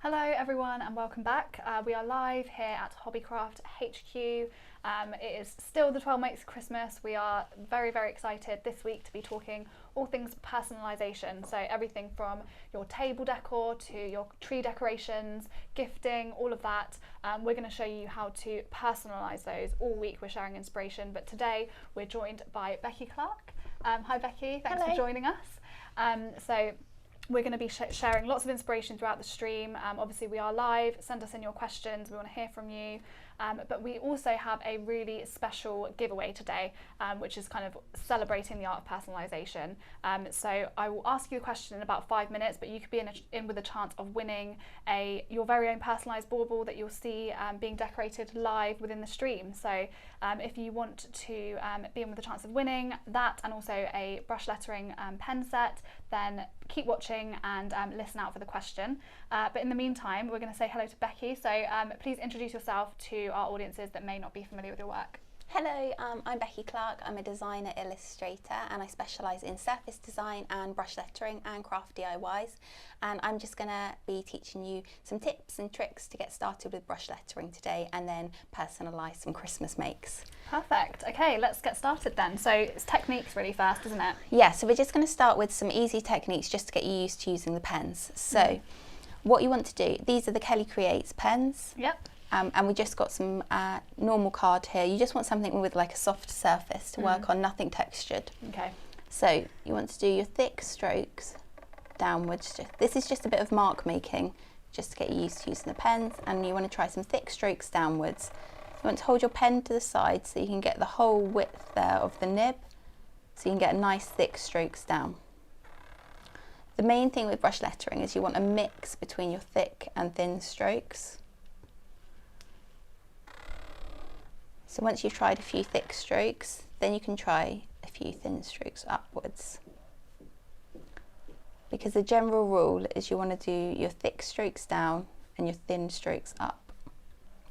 Hello everyone and welcome back. We are live here at Hobbycraft HQ. It is still the 12 weeks of Christmas. We are very excited this week to be talking all things personalisation. So everything from your table decor to your tree decorations, gifting, all of that. We're going to show you how to personalise those. All week we're sharing inspiration, but today we're joined by Becki Clark. Hi Becki, thanks Hello. for joining us. We're going to be sharing lots of inspiration throughout the stream. Obviously we are live, send us in your questions, we want to hear from you. But we also have a really special giveaway today, which is kind of celebrating the art of personalisation. So I will ask you a question in about 5 minutes, but you could be in with a chance of winning your very own personalised bauble that you'll see being decorated live within the stream. So if you want to be in with a chance of winning that and also a brush lettering pen set, then keep watching and listen out for the question. But in the meantime, we're going to say hello to Becki. So please introduce yourself to our audiences that may not be familiar with your work. Hello, I'm Becki Clark. I'm a designer illustrator and I specialise in surface design and brush lettering and craft DIYs, and I'm just going to be teaching you some tips and tricks to get started with brush lettering today and then personalise some Christmas makes. Perfect. Okay, let's get started then. So it's techniques really first, isn't it? Yeah, so we're just going to start with some easy techniques just to get you used to using the pens. So what you want to do, these are the Kelly Creates pens. Yep. And we just got some normal card here. You just want something with like a soft surface to work on, nothing textured. Okay. So you want to do your thick strokes downwards. This is just a bit of mark making, just to get you used to using the pens, and you want to try some thick strokes downwards. You want to hold your pen to the side so you can get the whole width there of the nib, so you can get nice thick strokes down. The main thing with brush lettering is you want a mix between your thick and thin strokes. So once you've tried a few thick strokes, then you can try a few thin strokes upwards. Because the general rule is you want to do your thick strokes down and your thin strokes up.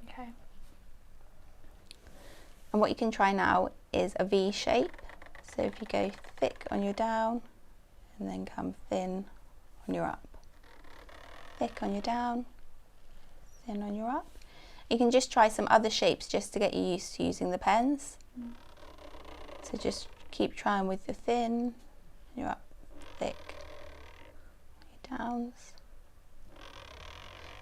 Okay. And what you can try now is a V shape. So if you go thick on your down and then come thin on your up. Thick on your down, thin on your up. You can just try some other shapes just to get you used to using the pens. So just keep trying with your thin, your up, thick, your downs.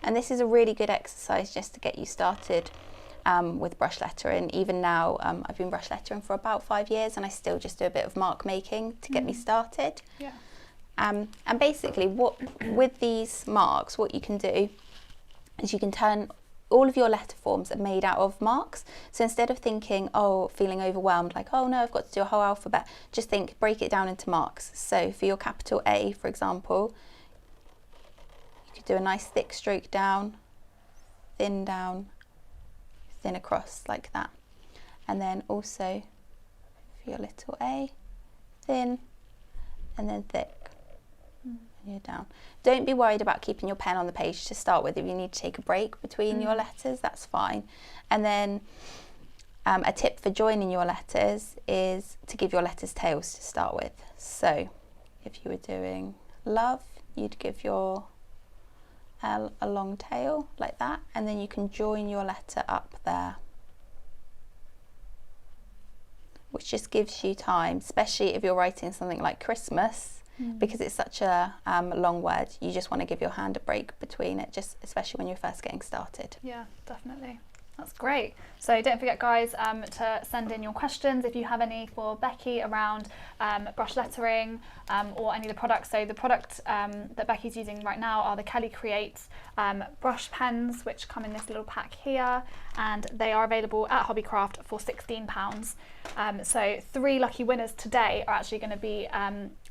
And this is a really good exercise just to get you started with brush lettering. Even now, I've been brush lettering for about 5 years and I still just do a bit of mark making to get me started. Yeah. And basically with these marks, what you can do is you can turn all of your letter forms are made out of marks. So instead of thinking, feeling overwhelmed, like, oh no, I've got to do a whole alphabet, just break it down into marks. So for your capital A, for example, you could do a nice thick stroke down, thin across like that. And then also for your little a, thin, and then thick. And you're down. Don't be worried about keeping your pen on the page to start with. If you need to take a break between your letters, that's fine. And then a tip for joining your letters is to give your letters tails to start with. So if you were doing love, you'd give your L a long tail like that, and then you can join your letter up there, which just gives you time, especially if you're writing something like Christmas. Because it's such a long word, you just want to give your hand a break between it, just especially when you're first getting started. Yeah, definitely. That's great. So don't forget, guys, to send in your questions if you have any for Becki around brush lettering or any of the products. So the product that Becki's using right now are the Kelly Creates brush pens, which come in this little pack here, and they are available at Hobbycraft for £16. So 3 lucky winners today are actually going to be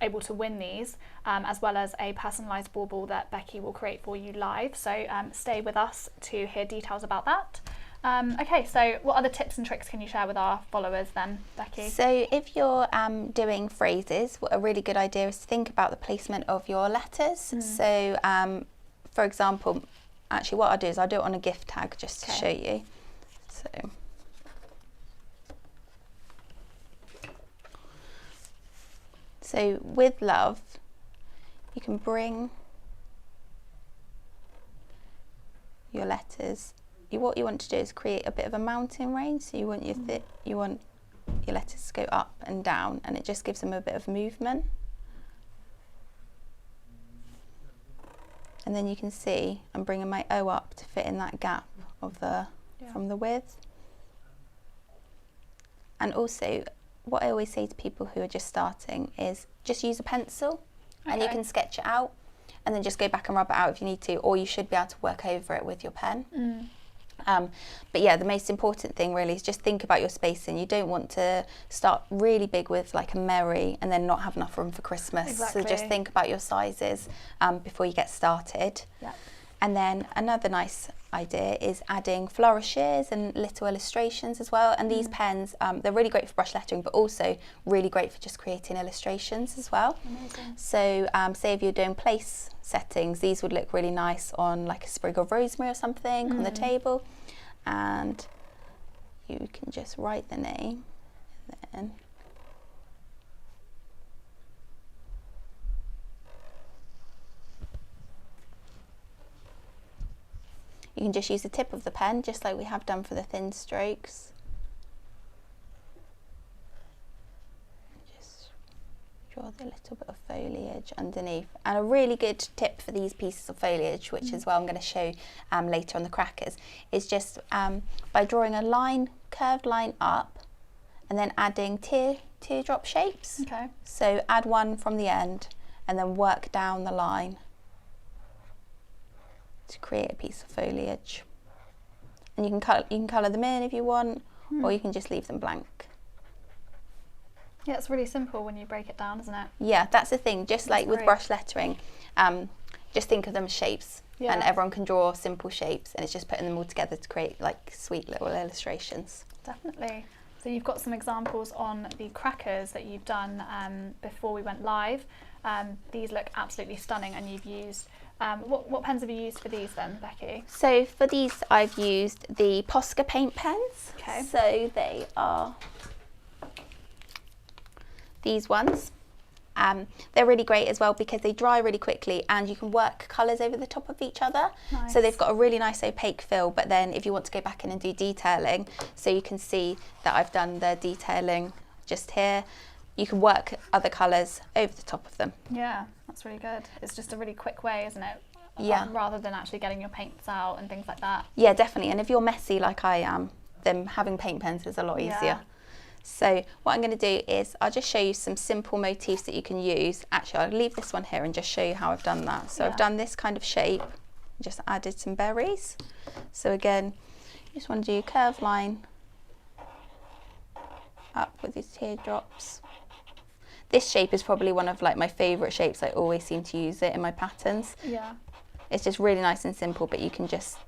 able to win these, as well as a personalised bauble that Becki will create for you live. So stay with us to hear details about that. Okay, so what other tips and tricks can you share with our followers then, Becki? So if you're doing phrases, what a really good idea is to think about the placement of your letters. So for example, actually what I'll do is I'll do it on a gift tag just to show you. So with love, you can bring your letters. What you want to do is create a bit of a mountain range. So you want your letters to go up and down, and it just gives them a bit of movement. And then you can see I'm bringing my O up to fit in that gap of from the width. And also, what I always say to people who are just starting is just use a pencil, and you can sketch it out and then just go back and rub it out if you need to, or you should be able to work over it with your pen. But yeah, the most important thing really is just think about your spacing. You don't want to start really big with like a Merry and then not have enough room for Christmas. Exactly. So just think about your sizes before you get started. Yeah. And then another nice idea is adding flourishes and little illustrations as well. And these pens, they're really great for brush lettering, but also really great for just creating illustrations as well. Amazing. So say if you're doing place settings, these would look really nice on like a sprig of rosemary or something on the table. And you can just write the name, and then you can just use the tip of the pen, just like we have done for the thin strokes. Just draw the little bit of foliage underneath. And a really good tip for these pieces of foliage, which is what I'm going to show later on the crackers, is just by drawing a line, curved line up, and then adding teardrop shapes. Okay. So add one from the end, and then work down the line to create a piece of foliage. And you can colour them in if you want, or you can just leave them blank. Yeah, it's really simple when you break it down, isn't it? Yeah, that's the thing. Just That's like with great. brush lettering, just think of them as shapes, Yeah. and everyone can draw simple shapes, and it's just putting them all together to create like sweet little illustrations. Definitely. So you've got some examples on the crackers that you've done before we went live. These look absolutely stunning, and you've used what pens have you used for these then, Becki? So for these, I've used the Posca paint pens. Okay. So they are these ones. They're really great as well because they dry really quickly, and you can work colours over the top of each other. Nice. So they've got a really nice opaque fill, but then if you want to go back in and do detailing, so you can see that I've done the detailing just here, you can work other colours over the top of them. Yeah, that's really good. It's just a really quick way, isn't it? Yeah. Rather than actually getting your paints out and things like that. Yeah, definitely. And if you're messy like I am, then having paint pens is a lot easier. Yeah. So what I'm going to do is I'll just show you some simple motifs that you can use. Actually, I'll leave this one here and just show you how I've done that. So Yeah. I've done this kind of shape, just added some berries. So again, you just want to do a curved line up with these teardrops. This shape is probably one of like my favourite shapes. I always seem to use it in my patterns. Yeah. It's just really nice and simple, but you can just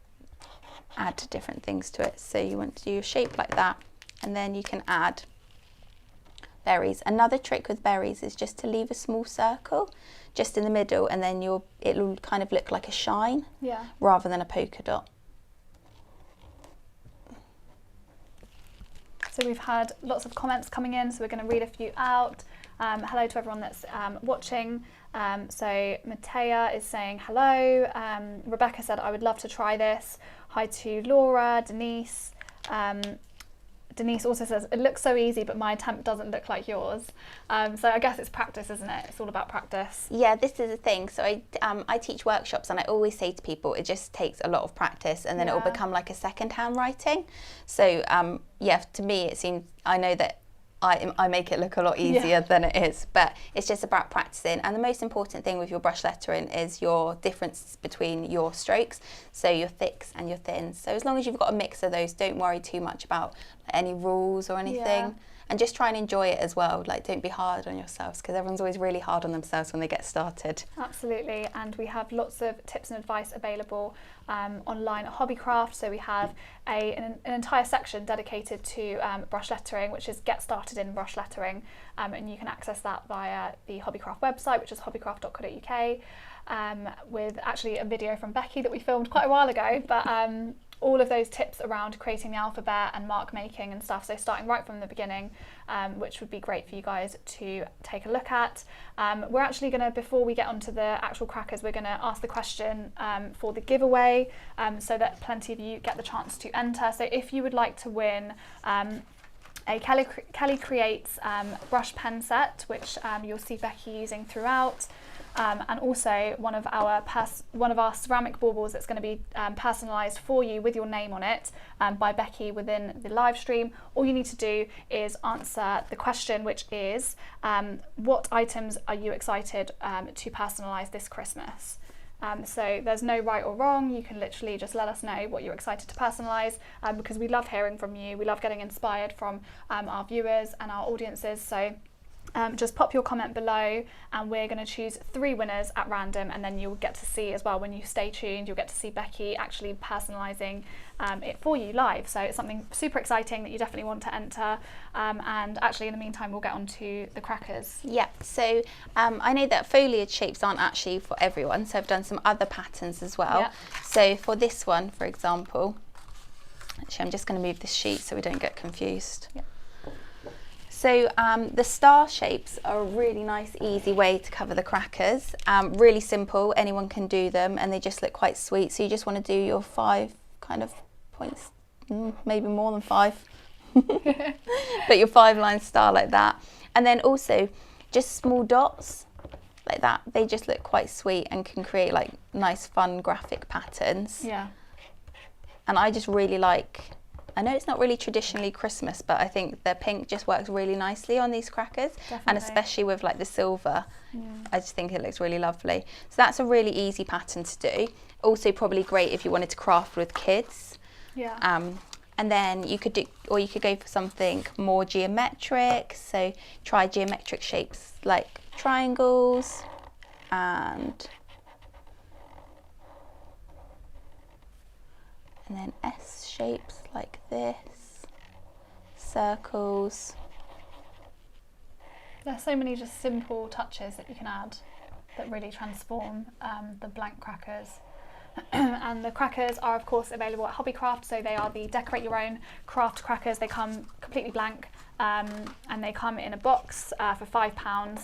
add different things to it. So you want to do a shape like that, and then you can add berries. Another trick with berries is just to leave a small circle just in the middle, and then it'll kind of look like a shine Yeah. rather than a polka dot. So we've had lots of comments coming in, so we're going to read a few out. Hello to everyone that's watching. So Matea is saying hello. Rebecca said, I would love to try this. Hi to Laura, Denise. Denise also says, it looks so easy, but my attempt doesn't look like yours. So I guess it's practice, isn't it? It's all about practice. Yeah, this is the thing. So I teach workshops, and I always say to people, it just takes a lot of practice, and then it will Yeah. become like a second hand writing. So yeah, to me it seems, I know that I make it look a lot easier than it is, but it's just about practicing. And the most important thing with your brush lettering is your difference between your strokes, so your thicks and your thins. So as long as you've got a mix of those, don't worry too much about any rules or anything. Yeah. And just try and enjoy it as well. Like, don't be hard on yourselves, because everyone's always really hard on themselves when they get started. Absolutely, and we have lots of tips and advice available online at Hobbycraft. So we have an entire section dedicated to brush lettering, which is Get Started in Brush Lettering, and you can access that via the Hobbycraft website, which is hobbycraft.co.uk, with actually a video from Becki that we filmed quite a while ago, but all of those tips around creating the alphabet and mark making and stuff, so starting right from the beginning, which would be great for you guys to take a look at. We're actually going to, before we get onto the actual crackers, we're going to ask the question for the giveaway, so that plenty of you get the chance to enter. So if you would like to win a Kelly Creates brush pen set, which you'll see Becki using throughout, and also one of our ceramic baubles that's going to be personalised for you with your name on it by Becki within the live stream. All you need to do is answer the question, which is what items are you excited to personalise this Christmas? So there's no right or wrong. You can literally just let us know what you're excited to personalise, because we love hearing from you. We love getting inspired from our viewers and our audiences. So just pop your comment below, and we're going to choose 3 winners at random, and then you'll get to see as well, when you stay tuned, you'll get to see Becki actually personalising it for you live. So it's something super exciting that you definitely want to enter. And actually, in the meantime, we'll get on to the crackers. Yeah, so I know that foliage shapes aren't actually for everyone, so I've done some other patterns as well. Yeah. So for this one, for example, actually I'm just going to move this sheet so we don't get confused. Yeah. So the star shapes are a really nice, easy way to cover the crackers. Really simple, anyone can do them, and they just look quite sweet. So you just want to do your 5 kind of points, maybe more than 5, but your 5-line star like that. And then also just small dots like that. They just look quite sweet and can create like nice, fun graphic patterns. Yeah. And I just really like, I know it's not really traditionally Christmas, but I think the pink just works really nicely on these crackers. Definitely. And especially with like the silver, I just think it looks really lovely. So that's a really easy pattern to do. Also probably great if you wanted to craft with kids. Yeah. And then you could do, or you could go for something more geometric. So try geometric shapes like triangles and then S shapes like this, circles. There's so many just simple touches that you can add that really transform the blank crackers. And the crackers are of course available at Hobbycraft, so they are the decorate your own craft crackers. They come completely blank, and they come in a box for £5.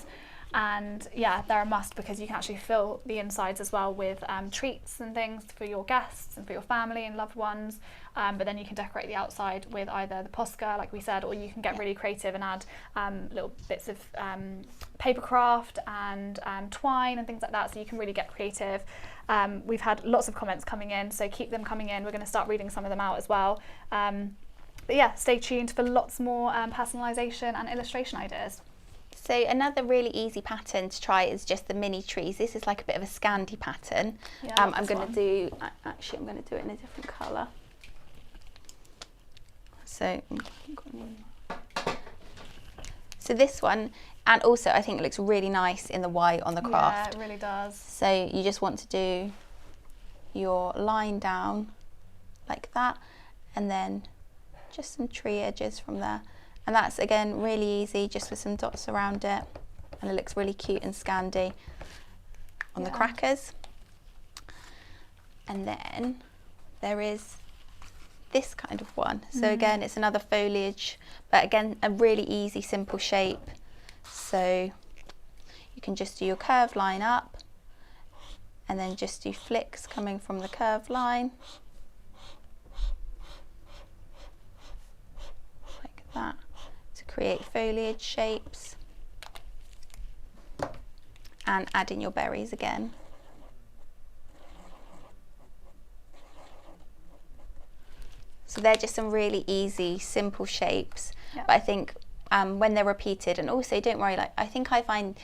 And yeah, they're a must because you can actually fill the insides as well with treats and things for your guests and for your family and loved ones. But then you can decorate the outside with either the Posca, like we said, or you can get really creative and add little bits of papercraft and twine and things like that, so you can really get creative. We've had lots of comments coming in, so keep them coming in. We're going to start reading some of them out as well. But yeah, stay tuned for lots more personalisation and illustration ideas. So another really easy pattern to try is just the mini trees. This is like a bit of a Scandi pattern. Yeah, I'm going to do, actually I'm going to do it in a different colour. So this one, and also I think it looks really nice in the white on the craft. Yeah, it really does. So you just want to do your line down like that, and then just some tree edges from there. And that's again really easy, just with some dots around it, and it looks really cute and Scandi on the crackers. And then there is this kind of one. So again, it's another foliage, but again a really easy, simple shape. So you can just do your curved line up, and then just do flicks coming from the curved line like that, create foliage shapes, and add in your berries again. So they're just some really easy, simple shapes. But I think when they're repeated, and also don't worry, like I find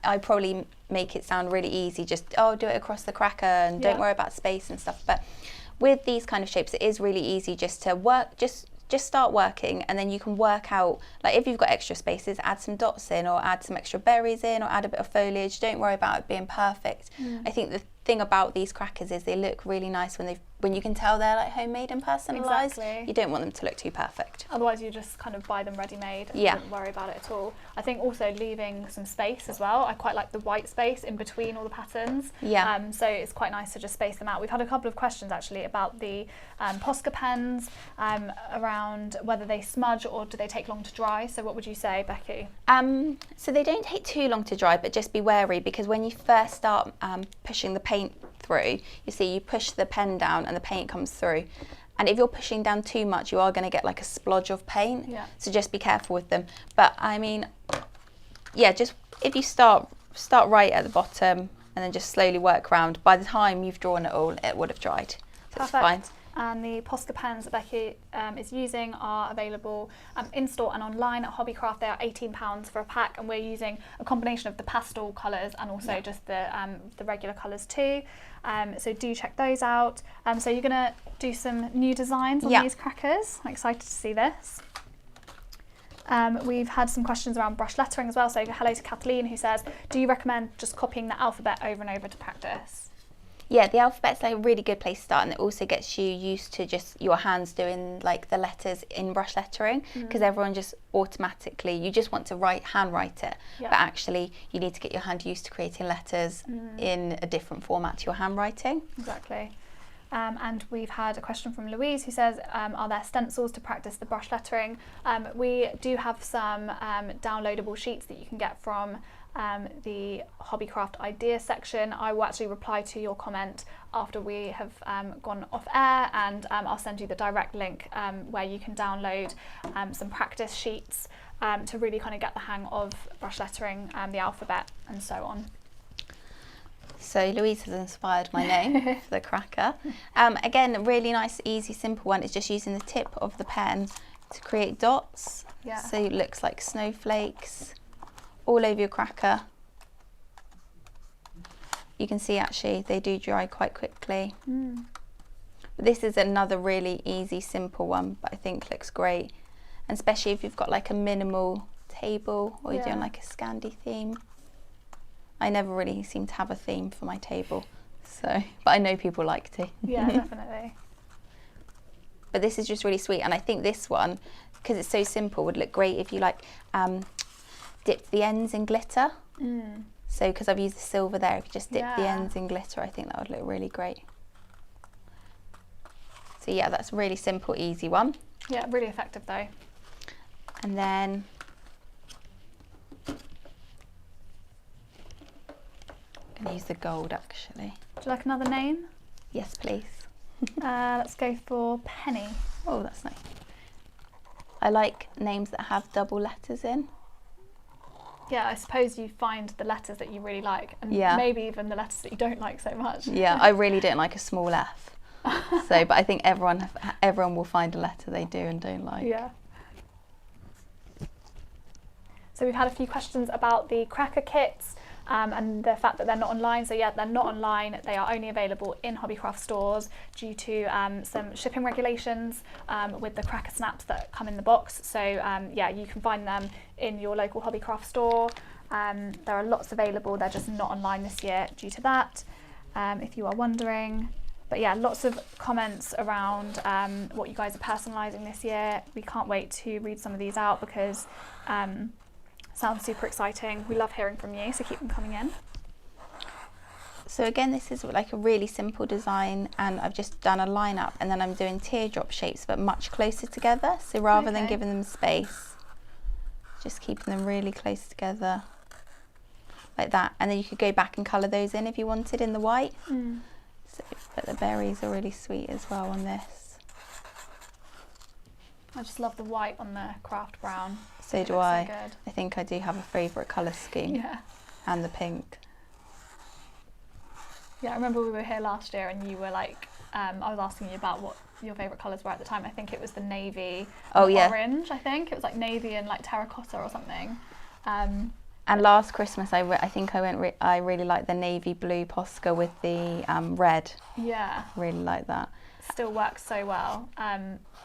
I probably make it sound really easy, just do it across the cracker and don't worry about space and stuff. But with these kind of shapes, it is really easy just to work, just start working, and then you can work out, like if you've got extra spaces, add some dots in, or add some extra berries in, or add a bit of foliage. Don't worry about it being perfect. I think thing about these crackers is they look really nice when you can tell they're like homemade and personalised. Exactly. You don't want them to look too perfect. Otherwise you just kind of buy them ready-made and Yeah. wouldn't worry about it at all. I think also leaving some space as well. I quite like the white space in between all the patterns. Yeah. So it's quite nice to just space them out. We've had a couple of questions actually about the Posca pens, around whether they smudge or do they take long to dry. So what would you say, Becki? So they don't take too long to dry, but just be wary, because when you first start pushing the paint through, you see you push the pen down and the paint comes through. And if you're pushing down too much, you are going to get like a splodge of paint. Yeah. So just be careful with them. But I mean, yeah, just if you start right at the bottom and then just slowly work around, by the time you've drawn it all, it would have dried. So it's fine. And the Posca pens that Becki is using are available in-store and online at Hobbycraft. They are £18 for a pack, and we're using a combination of the pastel colours and also just the regular colours too. So do check those out. So you're going to do some new designs on these crackers. I'm excited to see this. We've had some questions around brush lettering as well. So hello to Kathleen, who says, do you recommend just copying the alphabet over and over to practice? Yeah, the alphabet's like a really good place to start, and it also gets you used to just your hands doing like the letters in brush lettering, because everyone just automatically, you just want to handwrite it, but actually you need to get your hand used to creating letters in a different format to your handwriting. Exactly. And we've had a question from Louise, who says, are there stencils to practice the brush lettering? We do have some downloadable sheets that you can get from the Hobbycraft idea section. I will actually reply to your comment after we have gone off air, and I'll send you the direct link where you can download some practice sheets to really kind of get the hang of brush lettering, the alphabet and so on. So Louise has inspired my name for the cracker. Again, a really nice, easy, simple one is just using the tip of the pen to create dots. Yeah. So it looks like snowflakes all over your cracker. You can see actually they do dry quite quickly. But this is another really easy, simple one, but I think looks great. And especially if you've got like a minimal table, or you're doing like a Scandi theme. I never really seem to have a theme for my table, so, but I know people like to. Yeah, definitely. But this is just really sweet, and I think this one, because it's so simple, would look great if you like dipped the ends in glitter. So because I've used the silver there, if you just dip the ends in glitter, I think that would look really great. So yeah, that's a really simple, easy one. Yeah, really effective though. And then I'm going to use the gold actually. Would you like another name? Yes, please. Let's go for Penny. Oh, that's nice. I like names that have double letters in. Yeah, I suppose you find the letters that you really like, and maybe even the letters that you don't like so much. Yeah, I really don't like a small f. So, but I think everyone will find a letter they do and don't like. Yeah. So we've had a few questions about the cracker kits and the fact that they're not online. So yeah, they're not online. They are only available in Hobbycraft stores due to some shipping regulations with the cracker snaps that come in the box. So yeah, you can find them in your local Hobbycraft store. There are lots available. They're just not online this year due to that, if you are wondering. But yeah, lots of comments around what you guys are personalising this year. We can't wait to read some of these out because sounds super exciting. We love hearing from you, so keep them coming in. So again, this is like a really simple design, and I've just done a line up, and then I'm doing teardrop shapes but much closer together. So rather than giving them space, just keeping them really close together like that. And then you could go back and colour those in if you wanted in the white. So, but the berries are really sweet as well on this. I just love the white on the craft brown. So do I. So good. I think I do have a favourite colour scheme. Yeah. And the pink. Yeah, I remember we were here last year and you were like, I was asking you about what your favourite colours were at the time. I think it was the navy and orange, I think. It was like navy and like terracotta or something. And last Christmas, I really liked the navy blue Posca with the red. Yeah. Really like that. Still works so well.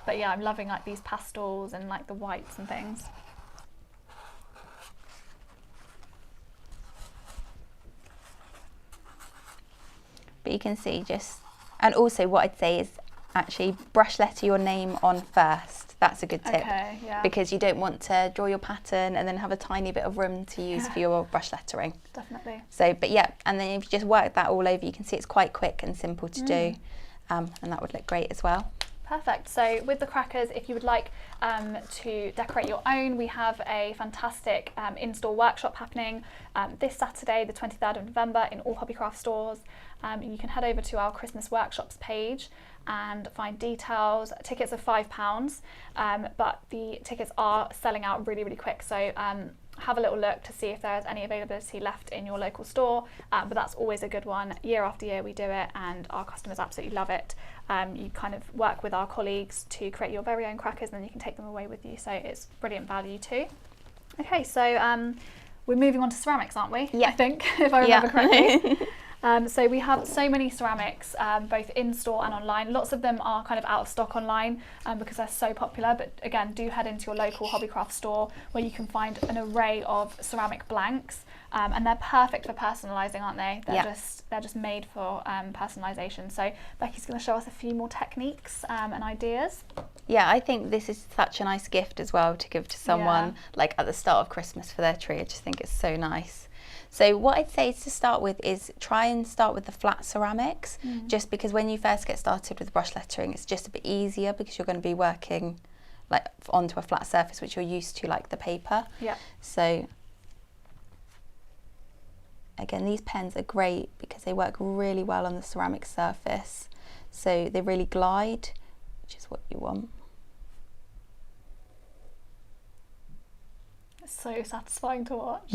But yeah, I'm loving like these pastels and like the whites and things. But you can see and also what I'd say is actually brush letter your name on first. That's a good tip. Okay, yeah. Because you don't want to draw your pattern and then have a tiny bit of room to use for your brush lettering. Definitely. So, but yeah, and then if you just work that all over, you can see it's quite quick and simple to do, and that would look great as well. Perfect. So with the crackers, if you would like to decorate your own, we have a fantastic in-store workshop happening this Saturday, the 23rd of November, in all Hobbycraft stores. You can head over to our Christmas workshops page and find details. Tickets are £5, but the tickets are selling out really, really quick. So have a little look to see if there's any availability left in your local store, but that's always a good one. Year after year we do it and our customers absolutely love it. You kind of work with our colleagues to create your very own crackers and then you can take them away with you, so it's brilliant value too. Okay, so we're moving on to ceramics, aren't we? Yeah. I think, if I remember correctly. So we have so many ceramics, both in store and online. Lots of them are kind of out of stock online because they're so popular, but again, do head into your local Hobbycraft store where you can find an array of ceramic blanks, and they're perfect for personalising, aren't they? They're just made for personalisation. So Becky's going to show us a few more techniques and ideas. Yeah, I think this is such a nice gift as well to give to someone, like at the start of Christmas for their tree. I just think it's so nice. So what I'd say to start with is try and start with the flat ceramics, just because when you first get started with brush lettering, it's just a bit easier because you're going to be working like onto a flat surface, which you're used to, like the paper. Yeah. So again, these pens are great because they work really well on the ceramic surface. So they really glide, which is what you want. It's so satisfying to watch.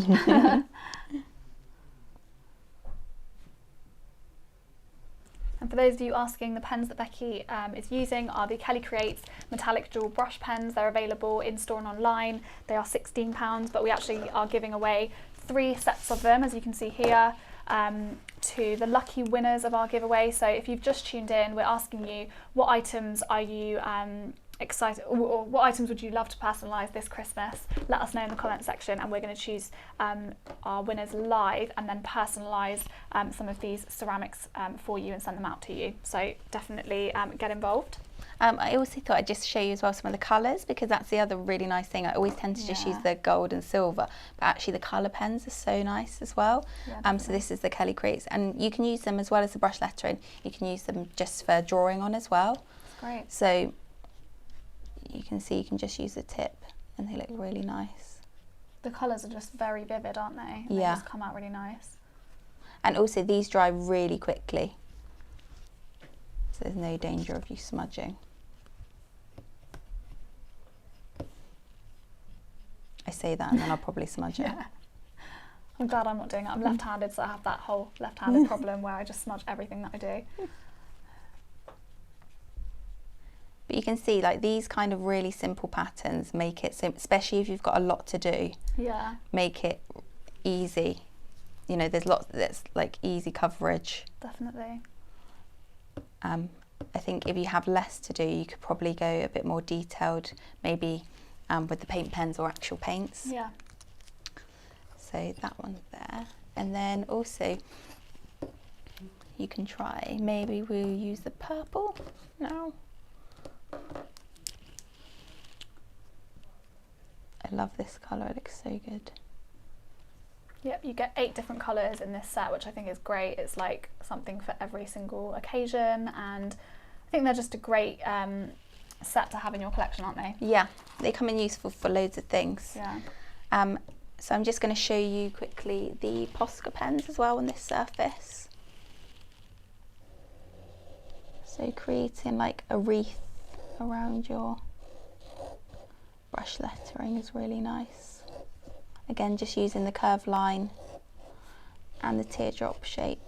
And for those of you asking, the pens that Becki is using are the Kelly Creates metallic jewel brush pens. They're available in store and online. They are £16, but we actually are giving away 3 sets of them, as you can see here, to the lucky winners of our giveaway. So if you've just tuned in, we're asking you, what items are you excited, or what items would you love to personalise this Christmas? Let us know in the comment section and we're going to choose our winners live and then personalise some of these ceramics for you and send them out to you. So definitely get involved. I also thought I'd just show you as well some of the colours, because that's the other really nice thing. I always tend to just use the gold and silver, but actually the colour pens are so nice as well. So this is the Kelly Creates, and you can use them as well as the brush lettering. You can use them just for drawing on as well. That's great. So you can see you can just use the tip and they look really nice. The colours are just very vivid, aren't they? Yeah. They just come out really nice. And also these dry really quickly, so there's no danger of you smudging. I say that and then I'll probably smudge it. I'm glad I'm not doing it. I'm left-handed, so I have that whole left-handed problem where I just smudge everything that I do. But you can see, like, these kind of really simple patterns make it simple, especially if you've got a lot to do. Yeah. Make it easy. You know, there's lots that's like easy coverage. Definitely. I think if you have less to do, you could probably go a bit more detailed, maybe with the paint pens or actual paints. Yeah. So that one's there. And then also you can try, maybe we'll use the purple now. I love this colour, it looks so good. Yep, you get 8 different colours in this set, which I think is great. It's like something for every single occasion, and I think they're just a great set to have in your collection, aren't they? Yeah, they come in useful for loads of things. Yeah. So I'm just going to show you quickly the Posca pens as well on this surface. So creating like a wreath around your brush lettering is really nice. Again, just using the curved line and the teardrop shape.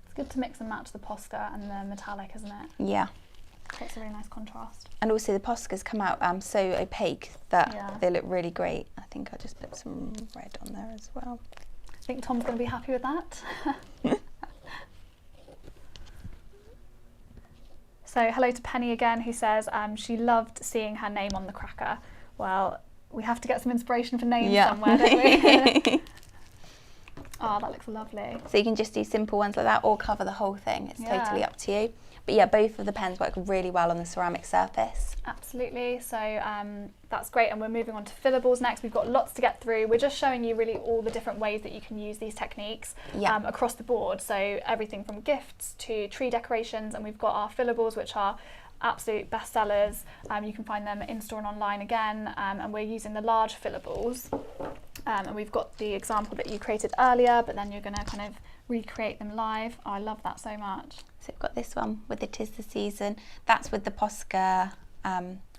It's good to mix and match the Posca and the metallic, isn't it? Yeah. That's a really nice contrast. And also the Poscas come out so opaque that Yeah. they look really great. I think I'll just put some red on there as well. I think Tom's going to be happy with that. So hello to Penny again, who says she loved seeing her name on the cracker. Well, we have to get some inspiration for names somewhere, don't we? Oh, that looks lovely. So you can just do simple ones like that or cover the whole thing. It's totally up to you. But yeah, both of the pens work really well on the ceramic surface. Absolutely. So that's great. And we're moving on to fillables next. We've got lots to get through. We're just showing you really all the different ways that you can use these techniques across the board. So everything from gifts to tree decorations. And we've got our fillables, which are absolute bestsellers. You can find them in store and online again. And we're using the large fillables. And we've got the example that you created earlier, but then you're going to kind of recreate them live. Oh, I love that so much. So we've got this one with the 'Tis the Season. That's with the Posca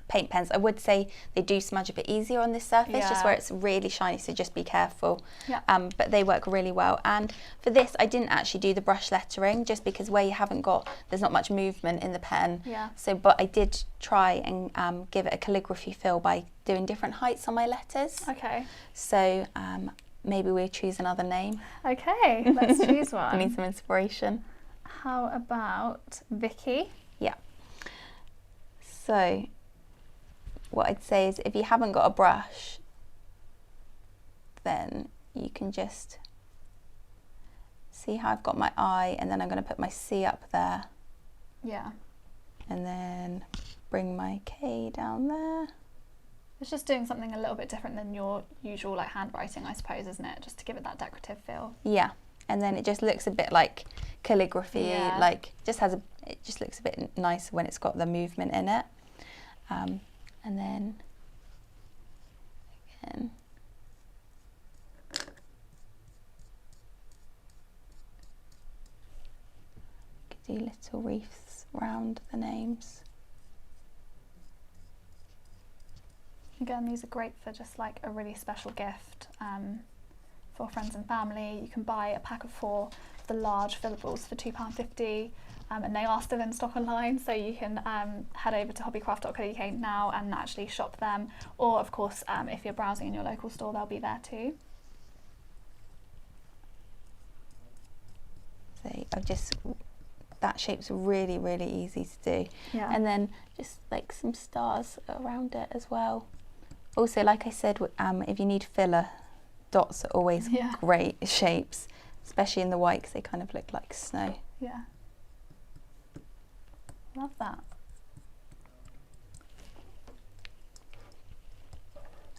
paint pens. I would say they do smudge a bit easier on this surface, just where it's really shiny, so just be careful. But they work really well. And for this, I didn't actually do the brush lettering, just because where you haven't got, there's not much movement in the pen. So, but I did try and give it a calligraphy feel by doing different heights on my letters. Okay. So maybe we'll choose another name. Okay, let's choose one. I need some inspiration. How about Vicky? Yeah. So what I'd say is if you haven't got a brush, then you can just see how I've got my I, and then I'm going to put my C up there. Yeah. And then bring my K down there. It's just doing something a little bit different than your usual like handwriting, I suppose, isn't it? Just to give it that decorative feel. Yeah. And then it just looks a bit like calligraphy, like it just looks a bit nicer when it's got the movement in it. And then again, could do little wreaths around the names. Again, these are great for just like a really special gift for friends and family. You can buy a pack of 4 of the large fillables for £2.50. And they are still in stock online, so you can head over to hobbycraft.co.uk now and actually shop them. Or of course, if you're browsing in your local store, they'll be there too. So that shape's really, really easy to do. And then just like some stars around it as well. Also, like I said, if you need filler, dots are always great shapes, especially in the white, because they kind of look like snow. Yeah. Love that.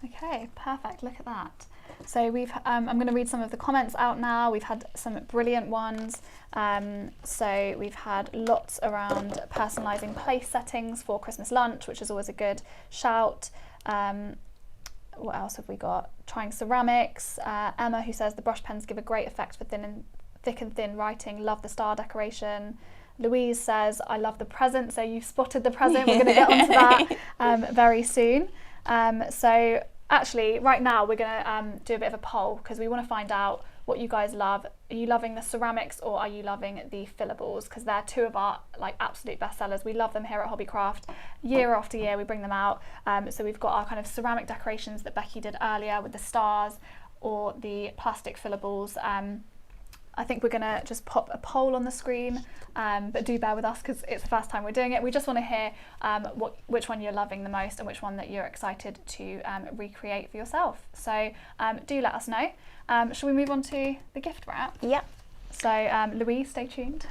Okay, perfect. Look at that. So we've I'm going to read some of the comments out now. We've had some brilliant ones. So we've had lots around personalising place settings for Christmas lunch, which is always a good shout. What else have we got? Trying ceramics. Emma, who says the brush pens give a great effect for thick and thin writing. Love the star decoration. Louise says, I love the present. So you've spotted the present. We're going to get onto that very soon. So actually, right now, we're going to do a bit of a poll because we want to find out what you guys love. Are you loving the ceramics or are you loving the fillables? Because they're 2 of our like absolute bestsellers. We love them here at Hobbycraft. Year after year, we bring them out. So we've got our kind of ceramic decorations that Becki did earlier with the stars, or the plastic fillables. I think we're going to just pop a poll on the screen, but do bear with us because it's the first time we're doing it. We just want to hear which one you're loving the most and which one that you're excited to recreate for yourself. So do let us know. Shall we move on to the gift wrap? Yeah. So Louise, stay tuned.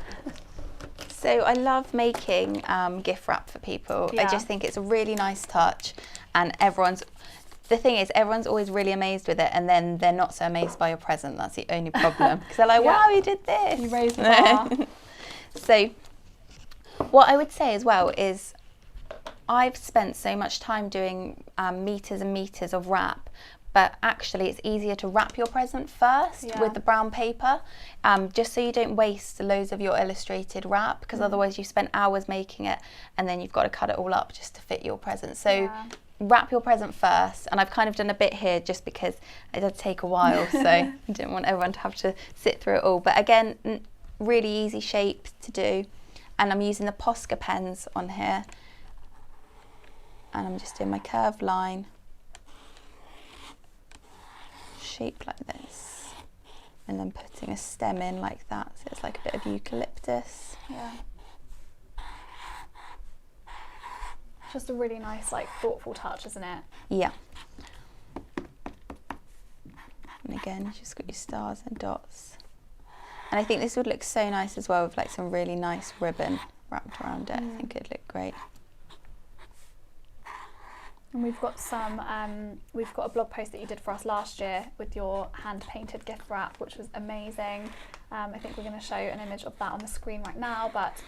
So I love making gift wrap for people. I just think it's a really nice touch, and the thing is, everyone's always really amazed with it, and then they're not so amazed by your present. That's the only problem. Because they're like, wow, you did this. You raised the bar. So what I would say as well is I've spent so much time doing meters and meters of wrap, but actually it's easier to wrap your present first with the brown paper, just so you don't waste loads of your illustrated wrap, because otherwise you spend hours making it and then you've got to cut it all up just to fit your present. So wrap your present first, and I've kind of done a bit here just because it did take a while, so I didn't want everyone to have to sit through it all. But again, really easy shape to do, and I'm using the Posca pens on here, and I'm just doing my curved line, shaped like this, and then putting a stem in like that, so it's like a bit of eucalyptus. Just a really nice, like, thoughtful touch, isn't it? Yeah. And again, you've just got your stars and dots. And I think this would look so nice as well with like some really nice ribbon wrapped around it. I think it'd look great. And we've got a blog post that you did for us last year with your hand painted gift wrap, which was amazing. I think we're going to show an image of that on the screen right now, but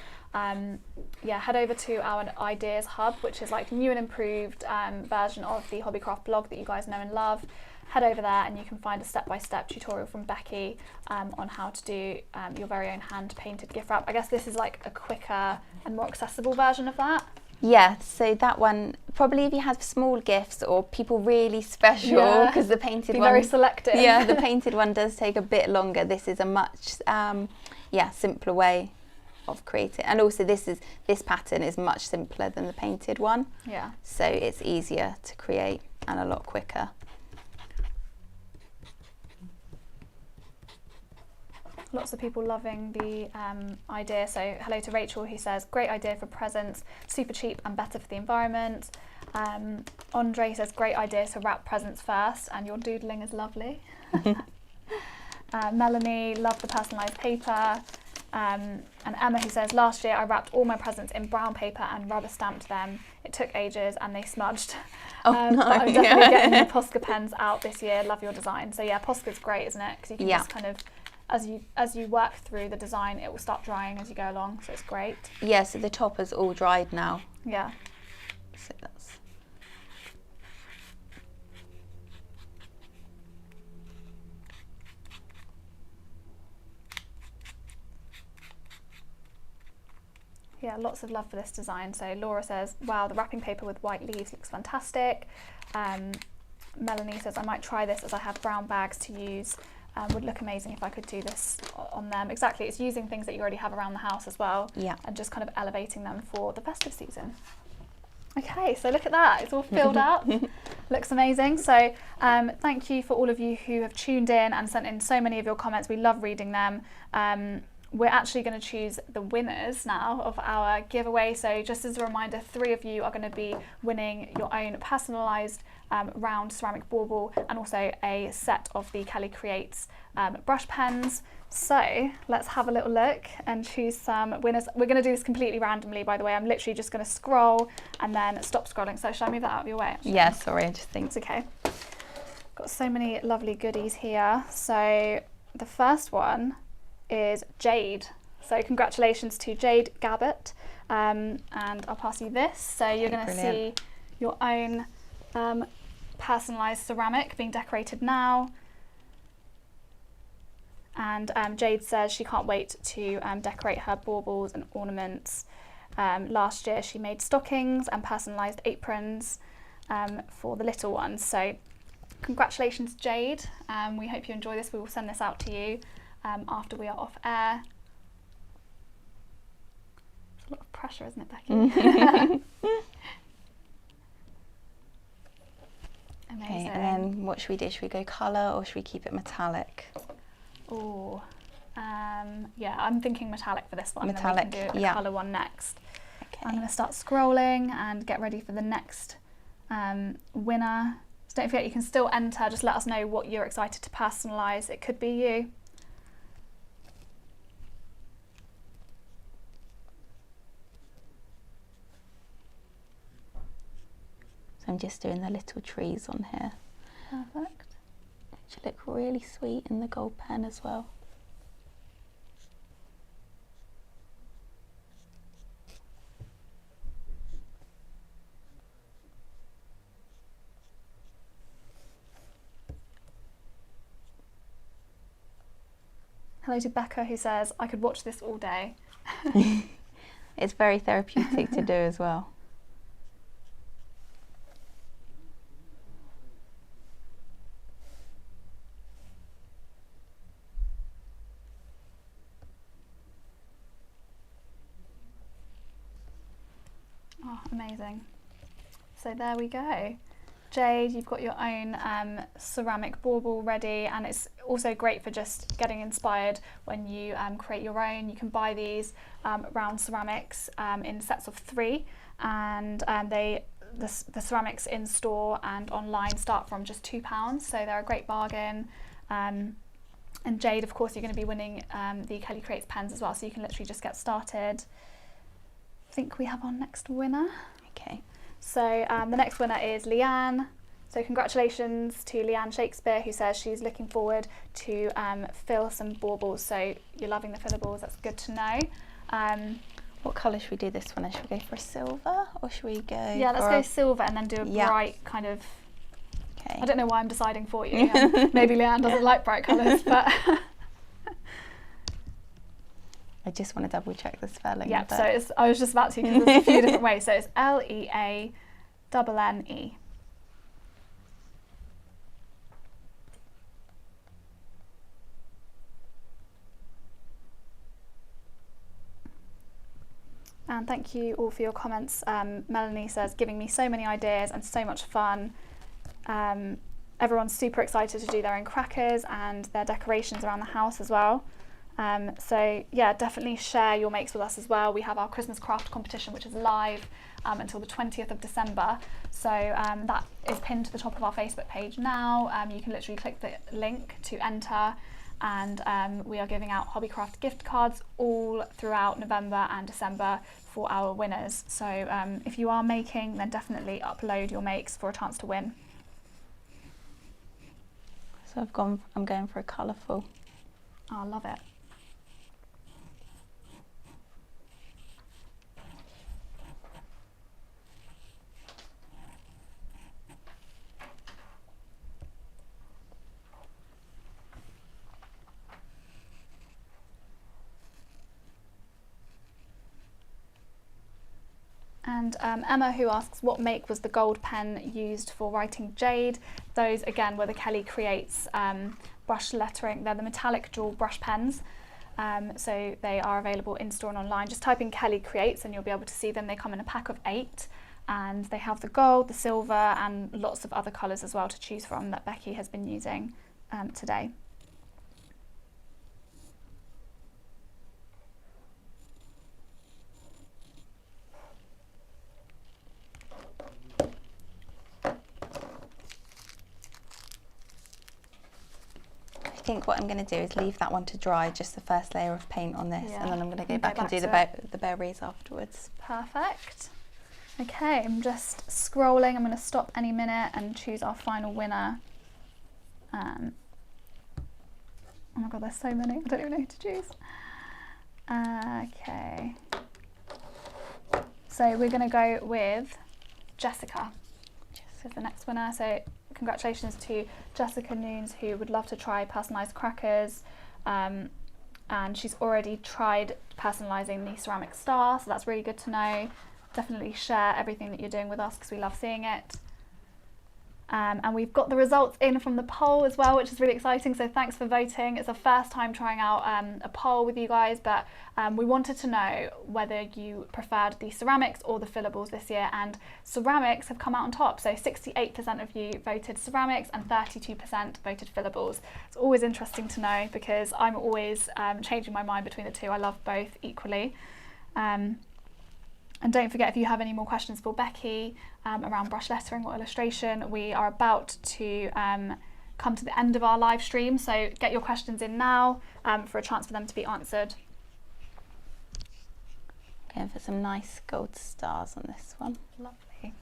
yeah, head over to our ideas hub, which is like new and improved version of the Hobbycraft blog that you guys know and love. Head over there and you can find a step-by-step tutorial from Becki on how to do your very own hand painted gift wrap. I guess this is like a quicker and more accessible version of that. Yeah, so that one, probably if you have small gifts or people really special, because the painted one... very selective. Yeah, the painted one does take a bit longer. This is a much, simpler way of creating. And also this pattern is much simpler than the painted one. Yeah. So it's easier to create and a lot quicker. Lots of people loving the idea. So hello to Rachel, who says, great idea for presents, super cheap and better for the environment. Andre says, great idea to wrap presents first, and your doodling is lovely. Melanie, love the personalised paper. And Emma, who says, last year I wrapped all my presents in brown paper and rubber stamped them. It took ages and they smudged. Oh, no. But I'm definitely getting the Posca pens out this year. Love your design. So yeah, Posca's great, isn't it? Because you can just kind of, as you work through the design, it will start drying as you go along, so it's great. Yeah, so the top is all dried now. Yeah. So that's... Yeah, lots of love for this design. So Laura says, wow, the wrapping paper with white leaves looks fantastic. Melanie says, I might try this as I have brown bags to use. Would look amazing if I could do this on them. Exactly, it's using things that you already have around the house as well, and just kind of elevating them for the festive season. Okay, so look at that, it's all filled out. Looks amazing. So thank you for all of you who have tuned in and sent in so many of your comments. We love reading them. We're actually going to choose the winners now of our giveaway. So just as a reminder, 3 of you are going to be winning your own personalised round ceramic bauble and also a set of the Kelly Creates brush pens. So let's have a little look and choose some winners. We're going to do this completely randomly, by the way. I'm literally just going to scroll and then stop scrolling. So should I move that out of your way? Actually? Yeah, sorry, I just think it's okay. Got so many lovely goodies here. So the first one is Jade. So congratulations to Jade Gabbett. And I'll pass you this. So you're going to see your own personalised ceramic being decorated now. And Jade says she can't wait to decorate her baubles and ornaments. Last year she made stockings and personalised aprons for the little ones. So congratulations, Jade. We hope you enjoy this. We will send this out to you after we are off air. It's a lot of pressure, isn't it, Becki? Amazing. Okay, and then what should we do? Should we go colour or should we keep it metallic? Oh, yeah, I'm thinking metallic for this one. Metallic, and then we can do a colour one next. Okay. I'm going to start scrolling and get ready for the next winner. So don't forget, you can still enter. Just let us know what you're excited to personalise. It could be you. So I'm just doing the little trees on here. Perfect. Which look really sweet in the gold pen as well. Hello to Becca, who says, I could watch this all day. It's very therapeutic to do as well. Oh, amazing. So there we go. Jade, you've got your own ceramic bauble ready, and it's also great for just getting inspired when you create your own. You can buy these round ceramics in sets of 3, and the ceramics in store and online start from just £2, so they're a great bargain. And Jade, of course, you're going to be winning the Kelly Creates pens as well, so you can literally just get started. I think we have our next winner. Okay. So the next winner is Leanne. So congratulations to Leanne Shakespeare, who says she's looking forward to fill some baubles. So you're loving the fillables, that's good to know. What colour should we do this one? Should we go for a silver, or should we go Yeah, let's go silver and then do a bright kind of... Okay. I don't know why I'm deciding for you. Maybe Leanne doesn't like bright colours, but... I just want to double check the spelling. Yeah, so I was just about to, because there's a few different ways. So it's Leanne. And thank you all for your comments. Melanie says, giving me so many ideas and so much fun. Everyone's super excited to do their own crackers and their decorations around the house as well. So yeah, definitely share your makes with us as well. We have our Christmas craft competition, which is live until the 20th of December. So that is pinned to the top of our Facebook page now. You can literally click the link to enter, and we are giving out Hobbycraft gift cards all throughout November and December for our winners. So if you are making, then definitely upload your makes for a chance to win. So I'm going for a colourful. Oh, I love it. And Emma, who asks, what make was the gold pen used for writing Jade? Those again were the Kelly Creates brush lettering. They're the metallic jewel brush pens. So they are available in store and online. Just type in Kelly Creates and you'll be able to see them. They come in a pack of 8, and they have the gold, the silver, and lots of other colours as well to choose from that Becki has been using today. I think what I'm going to do is leave that one to dry, just the first layer of paint on this, and then I'm going to go back and do the berries afterwards. Perfect. Okay, I'm just scrolling. I'm going to stop any minute and choose our final winner. Oh my god, there's so many. I don't even know who to choose. Okay. So we're going to go with Jessica. Jessica's the next winner. So congratulations to Jessica Noons, who would love to try personalised crackers, and she's already tried personalising the ceramic star, so that's really good to know. Definitely share everything that you're doing with us because we love seeing it. And we've got the results in from the poll as well, which is really exciting, so thanks for voting. It's our first time trying out a poll with you guys, but we wanted to know whether you preferred the ceramics or the fillables this year, and ceramics have come out on top. So 68% of you voted ceramics and 32% voted fillables. It's always interesting to know because I'm always changing my mind between the two. I love both equally. And don't forget, if you have any more questions for Becki around brush lettering or illustration, we are about to come to the end of our live stream, so get your questions in now for a chance for them to be answered. Going for some nice gold stars on this one. Lovely.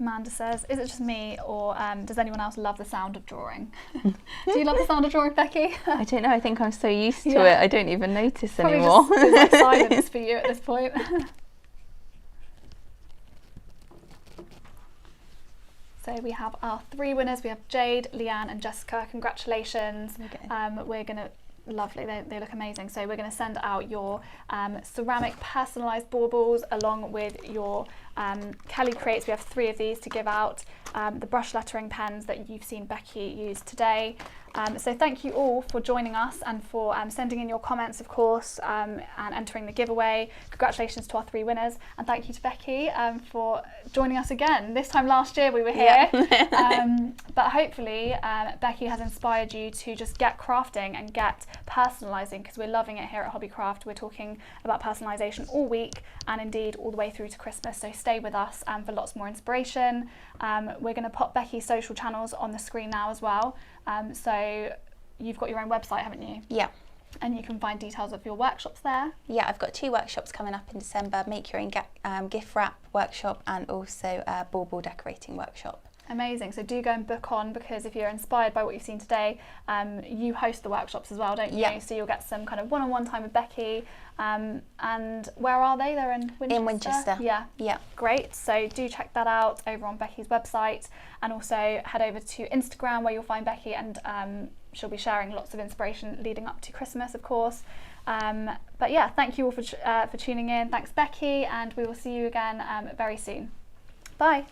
Amanda says, is it just me, or does anyone else love the sound of drawing? Do you love the sound of drawing, Becki? I don't know, I think I'm so used to it, I don't even notice anymore. Probably just like silence for you at this point. So we have our 3 winners. We have Jade, Leanne and Jessica. Congratulations. Okay. We're going to... Lovely, they look amazing. So we're going to send out your ceramic personalised baubles along with your Kelly Creates. We have 3 of these to give out, the brush lettering pens that you've seen Becki use today. So thank you all for joining us and for sending in your comments, of course, and entering the giveaway. Congratulations to our 3 winners, and thank you to Becki for joining us again. This time last year we were here, but hopefully Becki has inspired you to just get crafting and get personalising, because we're loving it here at Hobbycraft. We're talking about personalisation all week and indeed all the way through to Christmas, so stay with us for lots more inspiration. We're going to pop Becki's social channels on the screen now as well. So you've got your own website, haven't you? Yeah. And you can find details of your workshops there. Yeah, I've got 2 workshops coming up in December, make your own gift wrap workshop and also a bauble decorating workshop. Amazing. So do go and book on, because if you're inspired by what you've seen today, you host the workshops as well, don't you? Yeah. So you'll get some kind of one-on-one time with Becki. And where are they? They're in Winchester? In Winchester. Yeah. Yeah. Great. So do check that out over on Becki's website, and also head over to Instagram where you'll find Becki, and she'll be sharing lots of inspiration leading up to Christmas, of course. But yeah, thank you all for tuning in. Thanks, Becki, and we will see you again very soon. Bye.